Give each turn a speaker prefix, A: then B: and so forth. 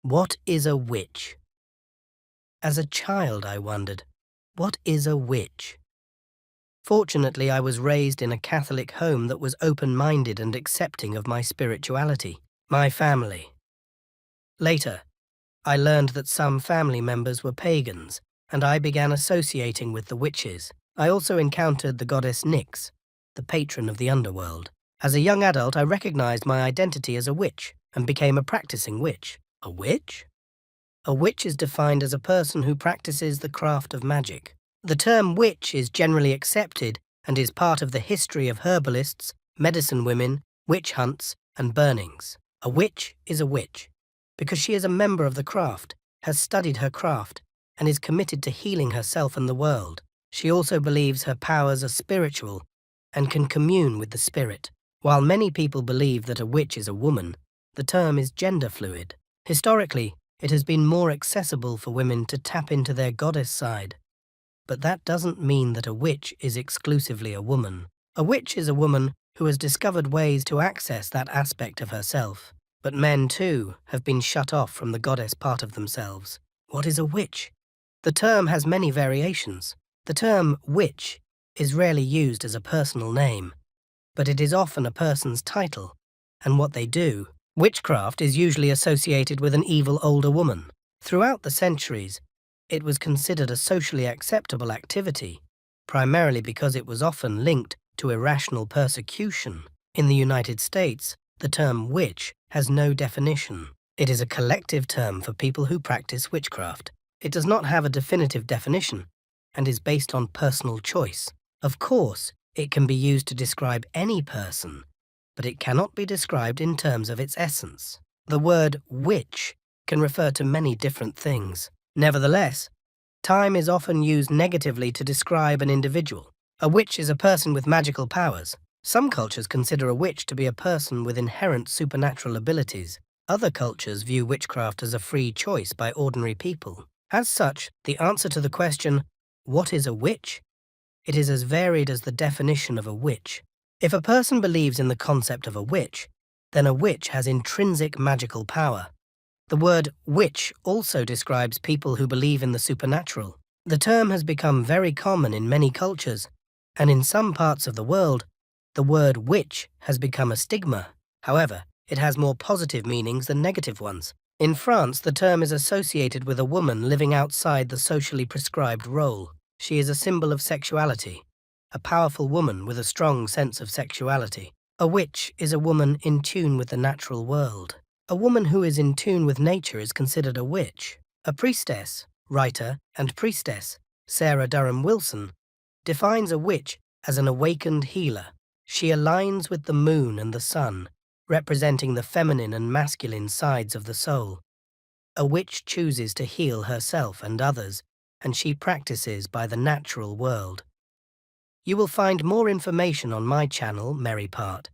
A: What is a witch? As a child, I wondered, what is a witch? Fortunately, I was raised in a Catholic home that was open-minded and accepting of my spirituality, my family. Later, I learned that some family members were pagans, and I began associating with the witches. I also encountered the goddess Nyx, the patron of the underworld. As a young adult, I recognized my identity as a witch and became a practicing witch. A witch? A witch is defined as a person who practices the craft of magic. The term witch is generally accepted and is part of the history of herbalists, medicine women, witch hunts, and burnings. A witch is a witch because she is a member of the craft, has studied her craft, and is committed to healing herself and the world. She also believes her powers are spiritual and can commune with the spirit. While many people believe that a witch is a woman, the term is gender fluid. Historically, it has been more accessible for women to tap into their goddess side. But that doesn't mean that a witch is exclusively a woman. A witch is a woman who has discovered ways to access that aspect of herself. But men, too, have been shut off from the goddess part of themselves. What is a witch? The term has many variations. The term witch is rarely used as a personal name, but it is often a person's title and what they do. Witchcraft is usually associated with an evil older woman. Throughout the centuries, it was considered a socially acceptable activity, primarily because it was often linked to irrational persecution. In the United States, the term witch has no definition. It is a collective term for people who practice witchcraft. It does not have a definitive definition and is based on personal choice. Of course, it can be used to describe any person, but it cannot be described in terms of its essence. The word witch can refer to many different things. Nevertheless, time is often used negatively to describe an individual. A witch is a person with magical powers. Some cultures consider a witch to be a person with inherent supernatural abilities. Other cultures view witchcraft as a free choice by ordinary people. As such, the answer to the question, what is a witch? It is as varied as the definition of a witch. If a person believes in the concept of a witch, then a witch has intrinsic magical power. The word witch also describes people who believe in the supernatural. The term has become very common in many cultures, and in some parts of the world, the word witch has become a stigma. However, it has more positive meanings than negative ones. In France, the term is associated with a woman living outside the socially prescribed role. She is a symbol of sexuality, a powerful woman with a strong sense of sexuality. A witch is a woman in tune with the natural world. A woman who is in tune with nature is considered a witch. A priestess, writer, and priestess, Sarah Durham Wilson, defines a witch as an awakened healer. She aligns with the moon and the sun, representing the feminine and masculine sides of the soul. A witch chooses to heal herself and others, and she practices by the natural world. You will find more information on my channel, Merry Part.